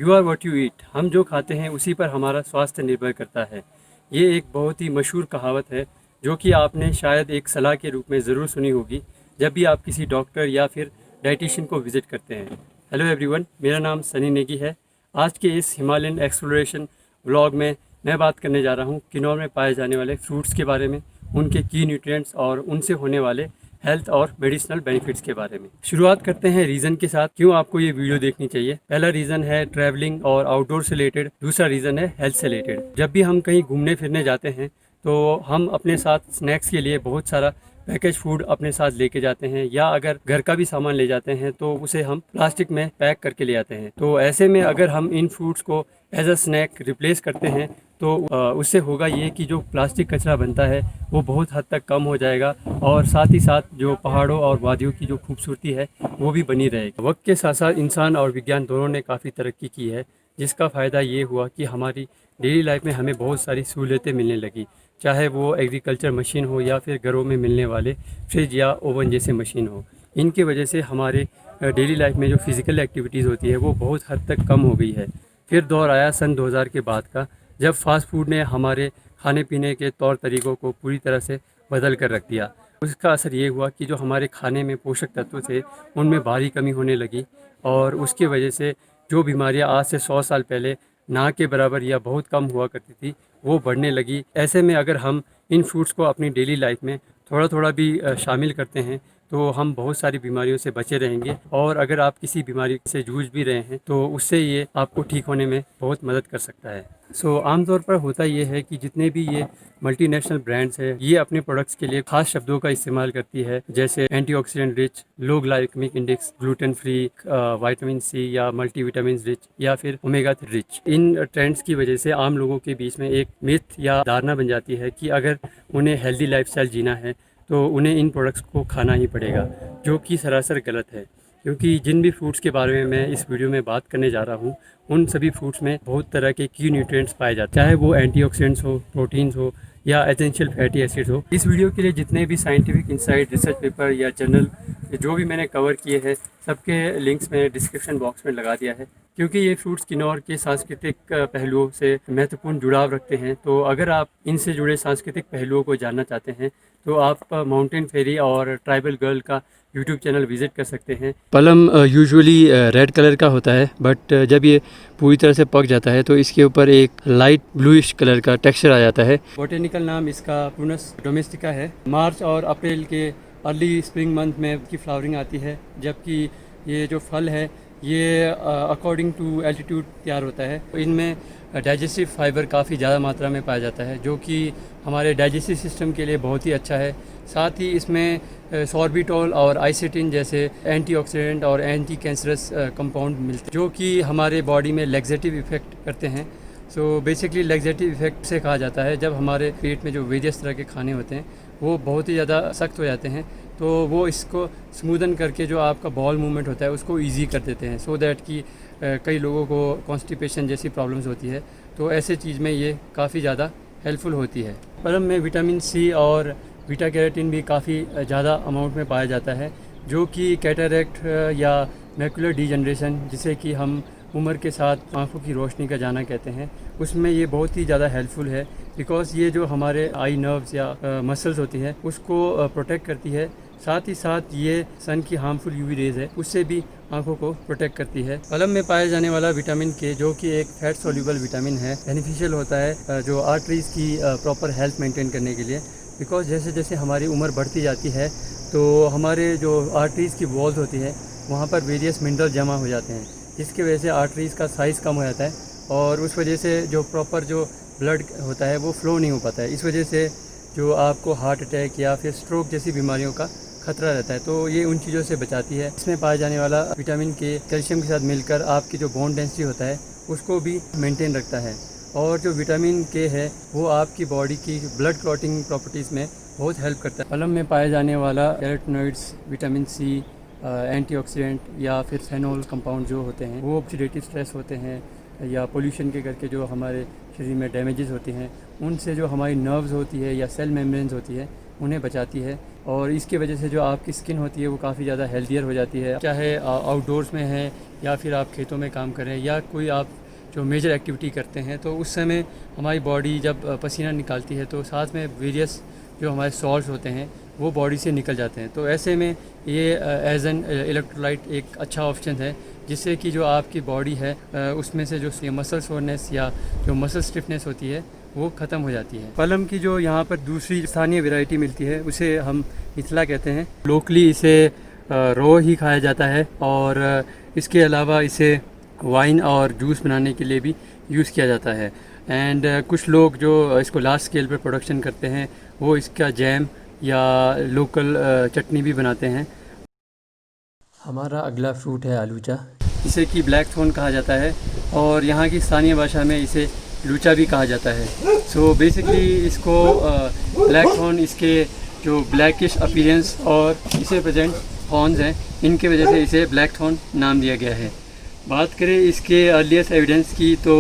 You are what you eat. हम जो खाते हैं उसी पर हमारा स्वास्थ्य निर्भर करता है। ये एक बहुत ही मशहूर कहावत है जो कि आपने शायद एक सलाह के रूप में ज़रूर सुनी होगी जब भी आप किसी डॉक्टर या फिर डाइटिशियन को विज़िट करते हैं। हेलो एवरीवन, मेरा नाम सनी नेगी है। आज के इस हिमालयन एक्सप्लोरेशन व्लॉग में मैं बात करने जा रहा हूँ किन्नौर में पाए जाने वाले फ्रूट्स के बारे में, उनके की न्यूट्रिएंट्स और उनसे होने वाले हेल्थ और मेडिसिनल बेनिफिट्स के बारे में। शुरुआत करते हैं रीज़न के साथ क्यों आपको ये वीडियो देखनी चाहिए। पहला रीज़न है ट्रैवलिंग और आउटडोर से रिलेटेड, दूसरा रीज़न है हेल्थ से रिलेटेड। जब भी हम कहीं घूमने फिरने जाते हैं तो हम अपने साथ स्नैक्स के लिए बहुत सारा पैकेज फूड अपने साथ लेके जाते हैं, या अगर घर का भी सामान ले जाते हैं तो उसे हम प्लास्टिक में पैक करके ले आते हैं। तो ऐसे में अगर हम इन फ्रूट्स को एज अ स्नैक रिप्लेस करते हैं तो उससे होगा ये कि जो प्लास्टिक कचरा बनता है वो बहुत हद तक कम हो जाएगा, और साथ ही साथ जो पहाड़ों और वादियों की जो खूबसूरती है वो भी बनी रहेगी। वक्त के साथ साथ इंसान और विज्ञान दोनों ने काफ़ी तरक्की की है, जिसका फ़ायदा ये हुआ कि हमारी डेली लाइफ में हमें बहुत सारी सहूलियतें मिलने लगी, चाहे वो एग्रीकल्चर मशीन हो या फिर घरों में मिलने वाले फ्रिज या ओवन जैसे मशीन हो। इनकी वजह से हमारे डेली लाइफ में जो फिज़िकल एक्टिविटीज़ होती है वो बहुत हद तक कम हो गई है। फिर दौर आया सन 2000 के बाद का, जब फास्ट फूड ने हमारे खाने पीने के तौर तरीक़ों को पूरी तरह से बदल कर रख दिया। उसका असर ये हुआ कि जो हमारे खाने में पोषक तत्व थे उनमें भारी कमी होने लगी, और उसकी वजह से जो बीमारियां आज से 100 साल पहले ना के बराबर या बहुत कम हुआ करती थी वो बढ़ने लगी। ऐसे में अगर हम इन फ्रूट्स को अपनी डेली लाइफ में थोड़ा थोड़ा भी शामिल करते हैं तो हम बहुत सारी बीमारियों से बचे रहेंगे, और अगर आप किसी बीमारी से जूझ भी रहे हैं तो उससे ये आपको ठीक होने में बहुत मदद कर सकता है। आमतौर पर होता ये है कि जितने भी ये मल्टीनेशनल ब्रांड्स हैं ये अपने प्रोडक्ट्स के लिए खास शब्दों का इस्तेमाल करती है, जैसे antioxidant rich, low glycemic index, gluten free, vitamin C या मल्टीविटामिन रिच या फिर ओमेगा 3 रिच। इन ट्रेंड्स की वजह से आम लोगों के बीच में एक मिथ या धारणा बन जाती है कि अगर उन्हें हेल्दी लाइफस्टाइल जीना है तो उन्हें इन प्रोडक्ट्स को खाना ही पड़ेगा, जो कि सरासर गलत है। क्योंकि जिन भी फ्रूट्स के बारे में मैं इस वीडियो में बात करने जा रहा हूँ उन सभी फ्रूट्स में बहुत तरह के की न्यूट्रिएंट्स पाए जाते हैं, चाहे वो एंटीऑक्सीडेंट्स हो, प्रोटीन्स हो या एसेंशियल फैटी एसिड्स हो। इस वीडियो के लिए जितने भी साइंटिफिक इंसाइट, रिसर्च पेपर या जर्नल जो भी मैंने कवर किए हैं सबके लिंक्स मैंने डिस्क्रिप्शन बॉक्स में लगा दिया है, क्योंकि ये फ्रूट्स किन्नौर के सांस्कृतिक पहलुओं से महत्वपूर्ण जुड़ाव रखते हैं। तो अगर आप इनसे जुड़े सांस्कृतिक पहलुओं को जानना चाहते हैं तो आप माउंटेन फेरी और ट्राइबल गर्ल का यूट्यूब चैनल विज़िट कर सकते हैं। पलम यूजुअली रेड कलर का होता है, बट जब ये पूरी तरह से पक जाता है तो इसके ऊपर एक लाइट ब्लूइश कलर का टेक्सचर आ जाता है। बॉटेनिकल नाम इसका प्रूनस डोमेस्टिका है। मार्च और अप्रैल के अर्ली स्प्रिंग मंथ में इसकी फ्लावरिंग आती है, जबकि ये जो फल है ये अकॉर्डिंग टू एल्टीट्यूड तैयार होता है। इनमें डाइजेस्टिव फाइबर काफ़ी ज़्यादा मात्रा में पाया जाता है, जो कि हमारे डाइजेस्टिव सिस्टम के लिए बहुत ही अच्छा है। साथ ही इसमें सॉर्बिटॉल और आइसेटिन जैसे एंटीऑक्सीडेंट और एंटी कैंसरस कंपाउंड मिलते हैं, जो कि हमारे बॉडी में लैक्सेटिव इफ़ेक्ट करते हैं। बेसिकली लैक्सेटिव इफ़ेक्ट से कहा जाता है जब हमारे पेट में जो वेरियस तरह के खाने होते हैं वो बहुत ही ज़्यादा सख्त हो जाते हैं, तो वो इसको स्मूदन करके जो आपका बॉल मूवमेंट होता है उसको ईजी कर देते हैं, सो दैट कि कई लोगों को कॉन्स्टिपेशन जैसी प्रॉब्लम्स होती है तो ऐसे चीज़ में ये काफ़ी ज़्यादा हेल्पफुल होती है। प्लम में विटामिन सी और बीटा कैरोटीन भी काफ़ी ज़्यादा अमाउंट में पाया जाता है, जो कि कैटरेक्ट या मैकुलर डिजनरेशन, जिसे कि हम उम्र के साथ आंखों की रोशनी का जाना कहते हैं, उसमें ये बहुत ही ज़्यादा हेल्पफुल है। बिकॉज़ ये जो हमारे आई नर्व्स या मसल्स होती हैं उसको प्रोटेक्ट करती है। साथ ही साथ ये सन की हार्मफुल यूवी रेज है उससे भी आंखों को प्रोटेक्ट करती है। प्लम में पाए जाने वाला विटामिन के, जो कि एक फैट सोल्यूबल विटामिन है, बेनिफिशियल होता है जो आर्टरीज़ की प्रॉपर हेल्थ मेंटेन करने के लिए। बिकॉज जैसे जैसे हमारी उम्र बढ़ती जाती है तो हमारे जो आर्टरीज़ की वॉल्स होती है वहाँ पर वेरियस मिनरल जमा हो जाते हैं, जिसकी वजह से आर्टरीज़ का साइज़ कम हो जाता है, और उस वजह से जो प्रॉपर जो ब्लड होता है वो फ्लो नहीं हो पाता है। इस वजह से जो आपको हार्ट अटैक या फिर स्ट्रोक जैसी बीमारियों का खतरा रहता है, तो ये उन चीज़ों से बचाती है। इसमें पाए जाने वाला विटामिन के कैल्शियम के साथ मिलकर आपकी जो बोन डेंसिटी होता है उसको भी मेंटेन रखता है, और जो विटामिन के है वो आपकी बॉडी की ब्लड क्लॉटिंग प्रॉपर्टीज़ में बहुत हेल्प करता है। प्लम में पाए जाने वाला कैरोटिनॉइड्स, विटामिन सी, एंटीऑक्सीडेंट या फिर फेनोल कंपाउंड जो होते हैं वो ऑक्सीडेटिव स्ट्रेस होते हैं या पोल्यूशन के करके जो हमारे शरीर में डैमेजेस होती हैं उनसे जो हमारी नर्व्स होती है या सेल मेम्ब्रेन्स होती है उन्हें बचाती है, और इसकी वजह से जो आपकी स्किन होती है वो काफ़ी ज़्यादा हेल्दियर हो जाती है। चाहे आउटडोर्स में है या फिर आप खेतों में काम करें या कोई आप जो मेजर एक्टिविटी करते हैं, तो उस समय हमारी बॉडी जब पसीना निकालती है तो साथ में वेरियस जो हमारे सॉल्ट्स होते हैं वो बॉडी से निकल जाते हैं। तो ऐसे में ये एज एन इलेक्ट्रोलाइट एक अच्छा ऑप्शन है, जिससे कि जो आपकी बॉडी है उसमें से जो मसल सोरनेस या जो मसल स्टिफनेस होती है वो ख़त्म हो जाती है। पलम की जो यहाँ पर दूसरी स्थानीय वैरायटी मिलती है उसे हम मिथिला कहते हैं। लोकली इसे रो ही खाया जाता है, और इसके अलावा इसे वाइन और जूस बनाने के लिए भी यूज़ किया जाता है। एंड कुछ लोग जो इसको लार्ज स्केल पर प्रोडक्शन करते हैं वो इसका जैम या लोकल चटनी भी बनाते हैं। हमारा अगला फ्रूट है आलूचा, इसे कि ब्लैक थॉर्न कहा जाता है, और यहाँ की स्थानीय भाषा में इसे लूचा भी कहा जाता है। सो बेसिकली इसको ब्लैक थॉर्न इसके जो ब्लैकिश अपीयरेंस और इसे प्रेजेंट थॉर्न्स हैं, इनके वजह से इसे ब्लैक थॉर्न नाम दिया गया है। बात करें इसके अर्लीस्ट एविडेंस की तो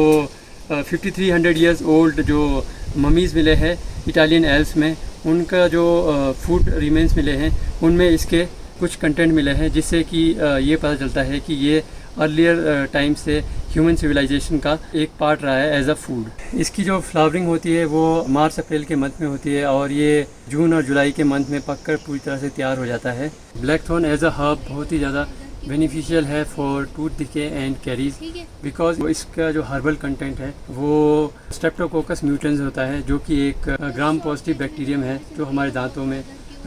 5300 ईयर्स ओल्ड जो ममीज़ मिले हैं इटालियन एल्प्स में, उनका जो फूड रिमेन्स मिले हैं उनमें इसके कुछ कंटेंट मिले हैं, जिससे कि ये पता चलता है कि ये अर्लियर टाइम से ह्यूमन सिविलाइजेशन का एक पार्ट रहा है एज अ फूड। इसकी जो फ्लावरिंग होती है वो मार्च अप्रैल के मंथ में होती है, और ये जून और जुलाई के मंथ में पककर पूरी तरह से तैयार हो जाता है। Black thorn as a herb बहुत ही ज़्यादा बेनिफिशियल है for tooth decay and caries, because इसका जो हर्बल कंटेंट है वो स्ट्रेप्टोकोकस म्यूटेंस होता है, जो कि एक ग्राम पॉजिटिव बैक्टीरियम है जो हमारे दांतों में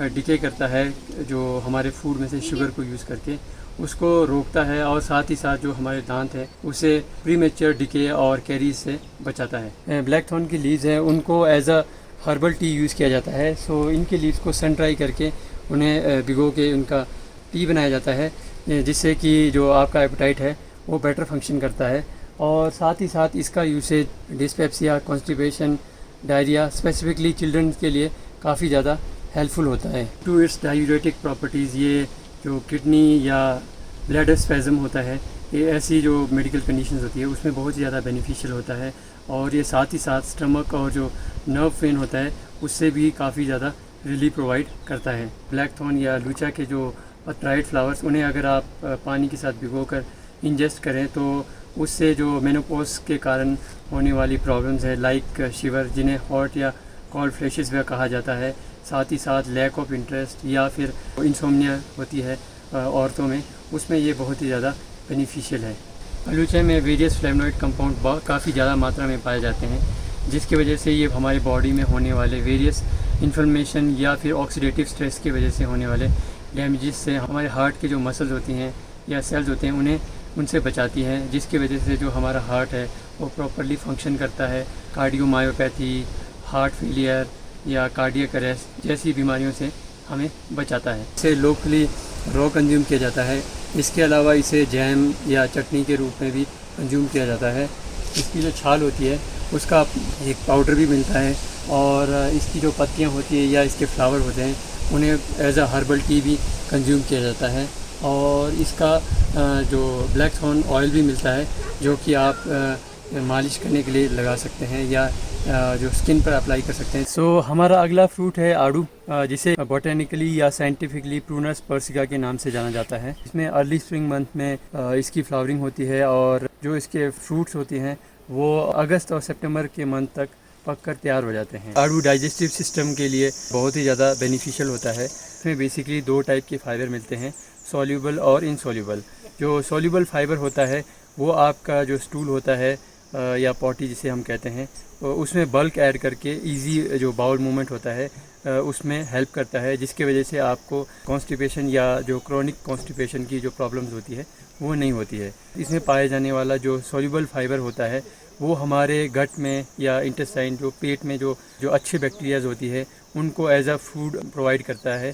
डिके करता है, जो हमारे फूड में से शुगर को यूज़ करके उसको रोकता है, और साथ ही साथ जो हमारे दांत है उसे प्रीमेच्योर डिके और कैरीज से बचाता है। ब्लैक थॉर्न की लीव्स हैं उनको as a herbal tea use किया जाता है। सो इनके लीव्स को सन ड्राई करके उन्हें भिगो के उनका टी बनाया जाता है, जिससे कि जो आपका एपेटाइट है वो बेटर फंक्शन करता है। और साथ ही साथ इसका usage dyspepsia, constipation, diarrhoea, specifically children के लिए काफ़ी ज़्यादा हेल्पफुल होता है। टू इट्स डायूरेटिक प्रॉपर्टीज़, ये जो किडनी या ब्लैडर स्पैज़म होता है, ये ऐसी जो मेडिकल कंडीशंस होती है उसमें बहुत ही ज़्यादा बेनिफिशियल होता है, और ये साथ ही साथ स्टमक और जो नर्व पेन होता है उससे भी काफ़ी ज़्यादा रिलीफ प्रोवाइड करता है। ब्लैक थॉर्न या लूचा के जो ड्राइड फ्लावर्स, उन्हें अगर आप पानी के साथ भिगोकर इंजेस्ट करें तो उससे जो मेनोपॉज के कारण होने वाली प्रॉब्लम्स है लाइक शिवर, जिन्हें हॉट या कॉल्ड फ्लैशेस भी कहा जाता है, साथ ही साथ लैक ऑफ इंटरेस्ट या फिर इंसोम्निया होती है औरतों में, उसमें ये बहुत ही ज़्यादा बेनिफिशियल है। आलूचे में वेरियस फ्लेवोनॉइड कंपाउंड काफ़ी ज़्यादा मात्रा में पाए जाते हैं, जिसकी वजह से ये हमारे बॉडी में होने वाले वेरियस इन्फ्लेमेशन या फिर ऑक्सीडेटिव स्ट्रेस की वजह से होने वाले डैमेजेस से हमारे हार्ट के जो मसल्स होती हैं या सेल्स होते हैं उन्हें उनसे बचाती हैं, जिसकी वजह से जो हमारा हार्ट है वो प्रॉपरली फंक्शन करता है। कार्डियोमायोपैथी, हार्ट फेलियर या कार्डियक अरेस्ट जैसी बीमारियों से हमें बचाता है। इसे लोकली रॉ कंज्यूम किया जाता है। इसके अलावा इसे जैम या चटनी के रूप में भी कंज्यूम किया जाता है। इसकी जो छाल होती है उसका एक पाउडर भी मिलता है, और इसकी जो पत्तियाँ होती हैं या इसके फ्लावर होते हैं उन्हें एज अ हर्बल टी भी कंज्यूम किया जाता है। और इसका जो ब्लैक थॉर्न ऑयल भी मिलता है, जो कि आप मालिश करने के लिए लगा सकते हैं या जो स्किन पर अप्लाई कर सकते हैं। सो हमारा अगला फ्रूट है आड़ू, जिसे बोटेनिकली या साइंटिफिकली प्रूनस पर्सिका के नाम से जाना जाता है। इसमें अर्ली स्प्रिंग मंथ में इसकी फ्लावरिंग होती है, और जो इसके फ्रूट्स होते हैं वो अगस्त और सितंबर के मंथ तक पककर तैयार हो जाते हैं। आड़ू डाइजेस्टिव सिस्टम के लिए बहुत ही ज़्यादा बेनिफिशियल होता है। इसमें बेसिकली दो टाइप के फाइबर मिलते हैं, सॉल्यूबल और इनसॉल्यूबल। जो सॉल्यूबल फाइबर होता है वो आपका जो स्टूल होता है या पॉटी जिसे हम कहते हैं, उसमें बल्क ऐड करके इजी जो बाउल मूवमेंट होता है उसमें हेल्प करता है, जिसकी वजह से आपको कॉन्स्टिपेशन या जो क्रोनिक कॉन्स्टिपेशन की जो प्रॉब्लम्स होती है वो नहीं होती है। इसमें पाए जाने वाला जो सॉल्यूबल फाइबर होता है वो हमारे गट में या इंटेस्टाइन जो पेट में जो अच्छे बैक्टीरियाज होती है उनको एज अ फूड प्रोवाइड करता है,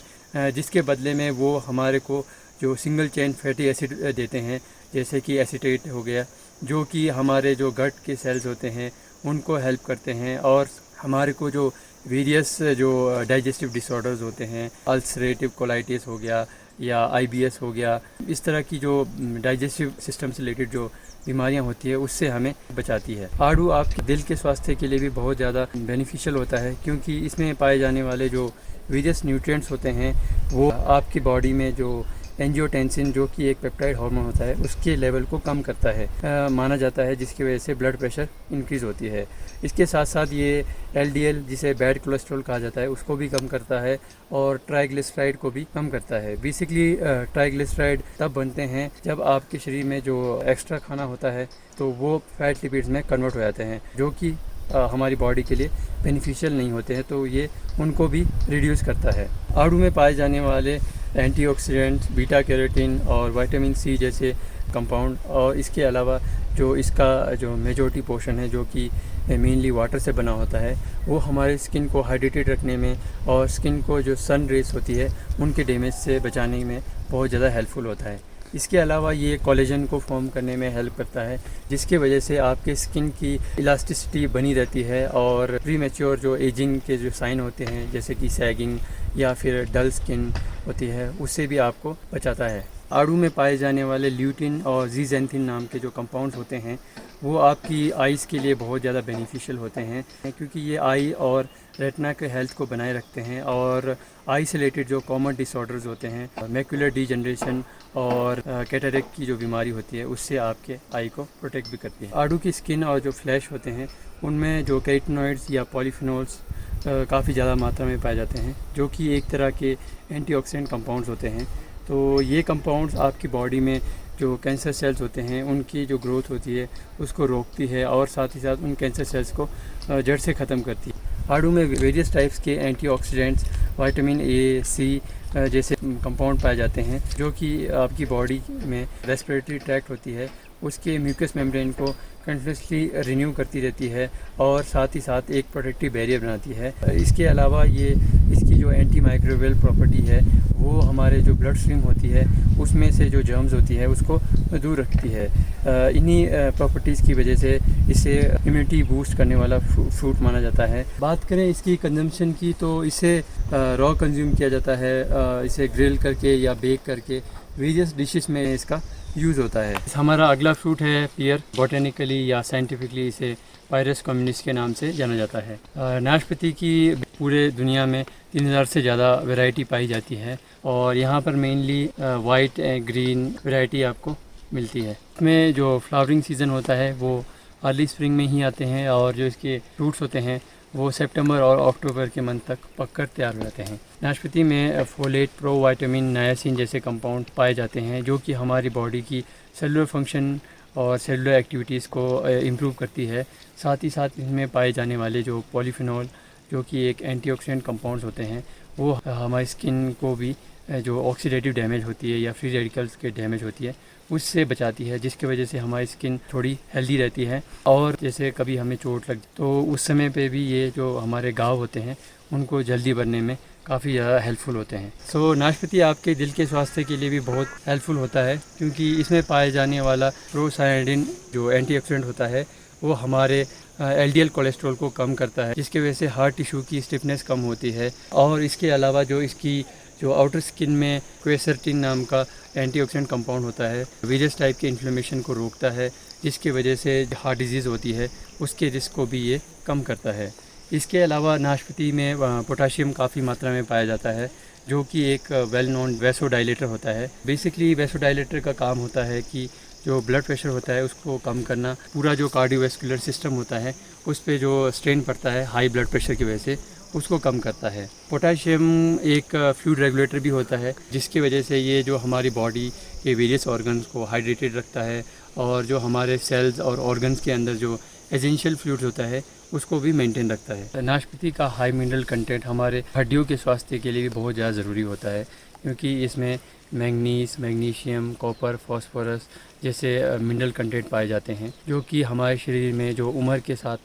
जिसके बदले में वो हमारे को जो सिंगल चेन फैटी एसिड देते हैं, जैसे कि एसीटेट हो गया, जो कि हमारे जो गट के सेल्स होते हैं उनको हेल्प करते हैं, और हमारे को जो वेरियस जो डाइजेस्टिव डिसऑर्डर्स होते हैं, अल्सरेटिव कोलाइटिस हो गया या IBS हो गया, इस तरह की जो डाइजेस्टिव सिस्टम से रिलेटेड जो बीमारियां होती है उससे हमें बचाती है। आड़ू आपके दिल के स्वास्थ्य के लिए भी बहुत ज़्यादा बेनिफिशियल होता है, क्योंकि इसमें पाए जाने वाले जो वेरियस न्यूट्रिएंट्स होते हैं वो आपकी बॉडी में जो एंजियोटेंसिन जो कि एक पेप्टाइड हार्मोन होता है उसके लेवल को कम करता है, माना जाता है, जिसकी वजह से ब्लड प्रेशर इंक्रीज़ होती है। इसके साथ साथ ये LDL जिसे बैड कोलेस्ट्रॉल कहा जाता है उसको भी कम करता है और ट्राइग्लिसराइड को भी कम करता है। बेसिकली ट्राइग्लिसराइड तब बनते हैं जब आपके शरीर में जो एक्स्ट्रा खाना होता है तो वो फैट लिपिड्स में कन्वर्ट हो जाते हैं, जो कि हमारी बॉडी के लिए बेनिफिशियल नहीं होते हैं, तो ये उनको भी रिड्यूस करता है। आड़ू में पाए जाने वाले एंटीऑक्सीडेंट्स, बीटा कैरोटीन और विटामिन C जैसे कंपाउंड, और इसके अलावा जो इसका जो मेजॉरिटी पोर्शन है जो कि मेनली वाटर से बना होता है, वो हमारे स्किन को हाइड्रेटेड रखने में और स्किन को जो सन रेस होती है उनके डैमेज से बचाने में बहुत ज़्यादा हेल्पफुल होता है। इसके अलावा ये कोलेजन को फॉर्म करने में हेल्प करता है, जिसके वजह से आपके स्किन की इलास्टिसिटी बनी रहती है और प्री मैच्योर जो एजिंग के जो साइन होते हैं जैसे कि सैगिंग या फिर डल स्किन होती है उससे भी आपको बचाता है। आड़ू में पाए जाने वाले ल्यूटिन और ज़ीज़ैंथिन नाम के जो कंपाउंड्स होते हैं वो आपकी आइज़ के लिए बहुत ज़्यादा बेनिफिशियल होते हैं, क्योंकि ये आई और रेटिना के हेल्थ को बनाए रखते हैं और आई से रिलेटेड जो कॉमन डिसऑर्डर्स होते हैं, मैक्युलर डीजनरेशन और कैटरेक्ट की जो बीमारी होती है उससे आपके आई को प्रोटेक्ट भी करती है। आड़ू की स्किन और जो फ्लैश होते हैं उनमें जो कैरोटीनॉइड्स या पॉलीफिनोल्स काफ़ी ज़्यादा मात्रा में पाए जाते हैं, जो कि एक तरह के एंटीऑक्सीडेंट कंपाउंड्स होते हैं। तो ये कंपाउंड्स आपकी बॉडी में जो कैंसर सेल्स होते हैं उनकी जो ग्रोथ होती है उसको रोकती है और साथ ही साथ उन कैंसर सेल्स को जड़ से ख़त्म करती है। आड़ू में वेरियस टाइप्स के एंटीऑक्सीडेंट्स, विटामिन A, C जैसे कंपाउंड पाए जाते हैं, जो कि आपकी बॉडी में रेस्पिरेटरी ट्रैक्ट होती है उसके म्यूकस मेम्ब्रेन को कंटिन्यूसली रिन्यू करती रहती है और साथ ही साथ एक प्रोटेक्टिव बैरियर बनाती है। इसके अलावा ये इसकी जो एंटी माइक्रोबियल प्रॉपर्टी है वो हमारे जो ब्लड स्ट्रीम होती है उसमें से जो जर्म्स होती है उसको दूर रखती है। इन्हीं प्रॉपर्टीज़ की वजह से इसे इम्यूनिटी बूस्ट करने वाला फ्रूट माना जाता है। बात करें इसकी कंजम्पशन की तो इसे रॉ कंज्यूम किया जाता है, इसे ग्रिल करके या बेक करके वेरियस डिशेस में इसका यूज़ होता है। हमारा अगला फ्रूट है पियर। बॉटेनिकली या साइंटिफिकली इसे पायरस कम्युनिस के नाम से जाना जाता है। नाशपाती की पूरे दुनिया में 3000 से ज़्यादा वैरायटी पाई जाती है और यहाँ पर मेनली वाइट ग्रीन वैरायटी आपको मिलती है। इसमें जो फ्लावरिंग सीज़न होता है वो अर्ली स्प्रिंग में ही आते हैं और जो इसके फ्रूट्स होते हैं वो सितंबर और अक्टूबर के मंथ तक पककर तैयार हो जाते हैं। नाशपाती में फोलेट, प्रोविटामिन, नायासिन जैसे कंपाउंड पाए जाते हैं, जो कि हमारी बॉडी की सेलुलर फंक्शन और सेलुलर एक्टिविटीज़ को इम्प्रूव करती है। साथ ही साथ इसमें पाए जाने वाले जो पॉलीफिनॉल जो कि एक एंटीऑक्सीडेंट कंपाउंड्स होते हैं वो हमारी स्किन को भी जो ऑक्सीडेटिव डैमेज होती है या फ्री रेडिकल्स के डैमेज होती है उससे बचाती है, जिसकी वजह से हमारी स्किन थोड़ी हेल्दी रहती है। और जैसे कभी हमें चोट लग तो उस समय पे भी ये जो हमारे घाव होते हैं उनको जल्दी भरने में काफ़ी ज़्यादा हेल्पफुल होते हैं। सो नाशपाती आपके दिल के स्वास्थ्य के लिए भी बहुत हेल्पफुल होता है, क्योंकि इसमें पाए जाने वाला प्रोसायनिन जो एंटीऑक्सीडेंट होता है वो हमारे LDL कोलेस्ट्रॉल को कम करता है, जिसकी वजह से हार्ट टिश्यू की स्टिफनेस कम होती है। और इसके अलावा जो इसकी जो आउटर स्किन में क्वेसरटिन नाम का एंटीऑक्सीडेंट कंपाउंड होता है वेरियस टाइप के इन्फ्लेमेशन को रोकता है, जिसकी वजह से हार्ट डिजीज़ होती है उसके रिस्क को भी ये कम करता है। इसके अलावा नाशपाती में पोटाशियम काफ़ी मात्रा में पाया जाता है, जो कि एक वेल नोन वैसोडाइलेटर होता है। बेसिकली वैसोडाइलेटर का काम होता है कि जो ब्लड प्रेशर होता है उसको कम करना, पूरा जो कार्डियोवैस्कुलर सिस्टम होता है उस पर जो स्ट्रेन पड़ता है हाई ब्लड प्रेशर की वजह से उसको कम करता है। पोटाशियम एक फ्लूइड रेगुलेटर भी होता है, जिसकी वजह से ये जो हमारी बॉडी के वेरियस ऑर्गन्स को हाइड्रेटेड रखता है और जो हमारे सेल्स और ऑर्गन्स के अंदर जो एसेंशियल फ्लूइड्स होता है उसको भी मेंटेन रखता है। नाशपाती का हाई मिनरल कंटेंट हमारे हड्डियों के स्वास्थ्य के लिए भी बहुत ज़्यादा ज़रूरी होता है, क्योंकि इसमें मैंगनीज, मैग्नीशियम, कॉपर, फॉस्फोरस जैसे मिनरल कंटेंट पाए जाते हैं, जो कि हमारे शरीर में जो उम्र के साथ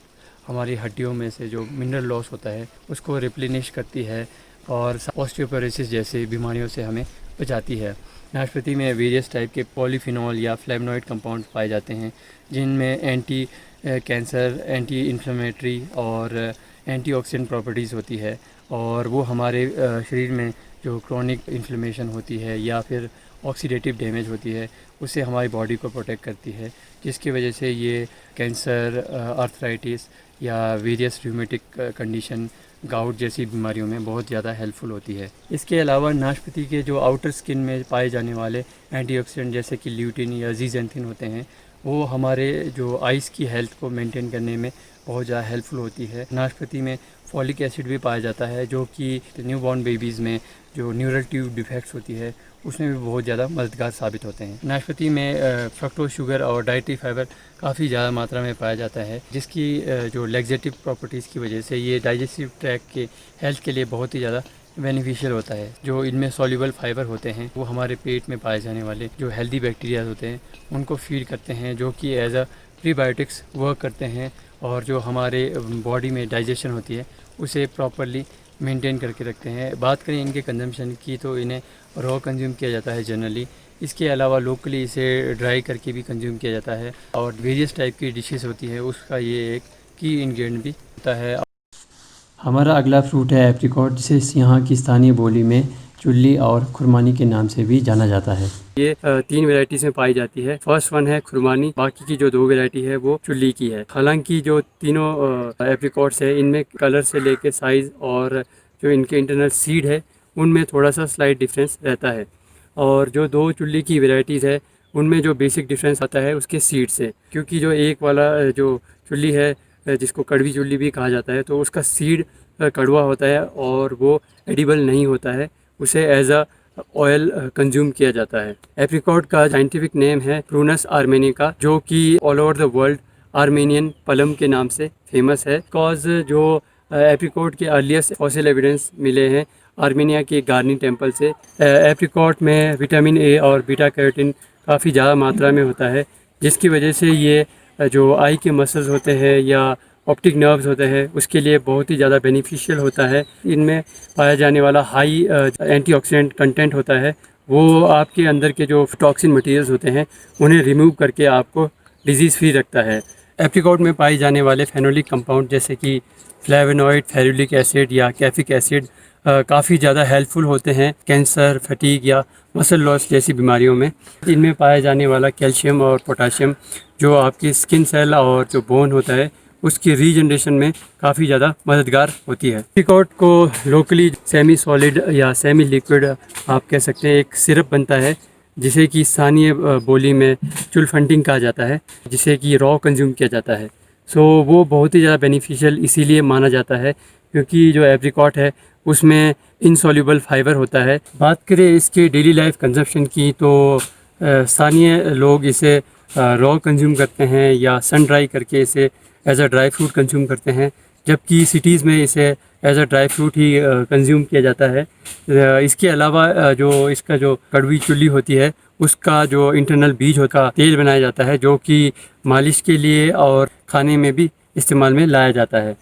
हमारी हड्डियों में से जो मिनरल लॉस होता है उसको रिप्लेनिश करती है और ऑस्टियोपोरोसिस जैसे बीमारियों से हमें बचाती है। नाशपाती में वेरियस टाइप के पॉलीफिनॉल या फ्लेवनॉइड कंपाउंड पाए जाते हैं, जिनमें एंटी कैंसर, एंटी इन्फ्लेमेटरी और एंटीऑक्सीडेंट प्रॉपर्टीज़ होती है और वो हमारे शरीर में जो क्रोनिक इन्फ्लेमेशन होती है या फिर ऑक्सीडेटिव डैमेज होती है, उससे हमारी बॉडी को प्रोटेक्ट करती है, जिसकी वजह से ये कैंसर, आर्थराइटिस या वेरियस रूमेटिक कंडीशन, गाउट जैसी बीमारियों में बहुत ज़्यादा हेल्पफुल होती है। इसके अलावा नाशपाती के जो आउटर स्किन में पाए जाने वाले एंटीऑक्सीडेंट जैसे कि ल्यूटिन या ज़ीज़ैंथिन होते हैं, वो हमारे जो आइज़ की हेल्थ को मेंटेन करने में बहुत ज़्यादा हेल्पफुल होती है। नाशपाती में फॉलिक एसिड भी पाया जाता है, जो कि न्यूबॉर्न बेबीज़ में जो न्यूरल ट्यूब डिफेक्ट्स होती है उसमें भी बहुत ज़्यादा मददगार साबित होते हैं। नाशपाती में फ्रक्टोज शुगर और डाइटरी फाइबर काफ़ी ज़्यादा मात्रा में पाया जाता है, जिसकी जो लेग्जेटिव प्रॉपर्टीज़ की वजह से ये डाइजेस्टिव ट्रैक्ट के हेल्थ के लिए बहुत ही ज़्यादा बेनिफिशियल होता है। जो इनमें सॉल्युबल फाइबर होते हैं वो हमारे पेट में पाए जाने वाले जो हेल्दी बैक्टीरियाज होते हैं उनको फीड करते हैं, जो कि एज अ प्रीबायोटिक्स वर्क करते हैं और जो हमारे बॉडी में डाइजेशन होती है उसे प्रॉपरली मेंटेन करके रखते हैं। बात करें इनके कंजम्पशन की तो इन्हें रॉ कंज्यूम किया जाता है जनरली। इसके अलावा लोकली इसे ड्राई करके भी कंज्यूम किया जाता है और वेरियस टाइप की डिशेस होती है उसका ये एक की इंग्रेडिएंट भी होता है। हमारा अगला फ्रूट है एप्रिकॉट, जिसे यहाँ की स्थानीय बोली में चुल्ली और खुरमानी के नाम से भी जाना जाता है। ये 3 वैरायटीज़ में पाई जाती है। फर्स्ट वन है खुरमानी, बाकी की जो 2 वैरायटी है वो चुल्ली की है। हालांकि जो तीनों एप्रिकॉट्स है इनमें कलर से लेके साइज़ और जो इनके इंटरनल सीड है उनमें थोड़ा सा स्लाइट डिफरेंस रहता है। और जो 2 चुल्ली की वैरायटीज़ है उनमें जो बेसिक डिफरेंस आता है उसके सीड से, क्योंकि जो एक वाला जो चुल्ली है जिसको कड़वी चुल्ली भी कहा जाता है, तो उसका सीड कड़वा होता है और वो एडिबल नहीं होता है, उसे एज अ ऑयल कंज्यूम किया जाता है। एप्रिकॉट का साइंटिफिक नेम है प्रूनस आर्मेनिका, जो कि all over the world Armenian पलम के नाम से फेमस है। बिकॉज जो एप्रिकॉट के अर्लीस्ट फॉसिल एविडेंस मिले हैं आर्मेनिया के गार्नी टेम्पल से। एप्रिकॉट में विटामिन ए और बीटा कैरोटीन काफ़ी ज़्यादा मात्रा में होता है, जिसकी वजह से ये जो आई के मसल्स होते हैं या ऑप्टिक नर्व्स होते हैं उसके लिए बहुत ही ज़्यादा बेनिफिशियल होता है। इनमें पाया जाने वाला हाई एंटीऑक्सीडेंट कंटेंट होता है, वो आपके अंदर के जो टॉक्सिन मटेरियल्स होते हैं उन्हें रिमूव करके आपको डिजीज़ फ्री रखता है। एप्रिकॉट में पाए जाने वाले फेनोलिक कंपाउंड जैसे कि फ्लेवोनॉइड, फेरुलिक एसिड या कैफिक एसिड काफ़ी ज़्यादा हेल्पफुल होते हैं कैंसर, फटीग या मसल लॉस जैसी बीमारियों में। इनमें पाया जाने वाला कैल्शियम और पोटाशियम जो आपकी स्किन सेल और जो बोन होता है उसकी रीजनरेशन में काफ़ी ज़्यादा मददगार होती है। एप्रिकॉट को लोकली सेमी सॉलिड या सेमी लिक्विड आप कह सकते हैं, एक सिरप बनता है जिसे कि स्थानीय बोली में चुलफंटिंग कहा जाता है, जिसे कि रॉ कंज्यूम किया जाता है। सो वो बहुत ही ज़्यादा बेनिफिशियल इसीलिए माना जाता है क्योंकि जो एप्रिकॉट है उसमें इनसॉल्युबल फाइबर होता है। बात करें इसके डेली लाइफ कंजप्शन की तो स्थानीय लोग इसे रॉ कंज्यूम करते हैं या सन ड्राई करके इसे as a dry fruit consume करते हैं, जबकि सिटीज़ में इसे एज अ ड्राई फ्रूट ही कंज्यूम किया जाता है। इसके अलावा जो इसका जो कड़वी चुल्ली होती है उसका जो इंटरनल बीज होता तेल बनाया जाता है, जो कि मालिश के लिए और खाने में भी इस्तेमाल में लाया जाता है।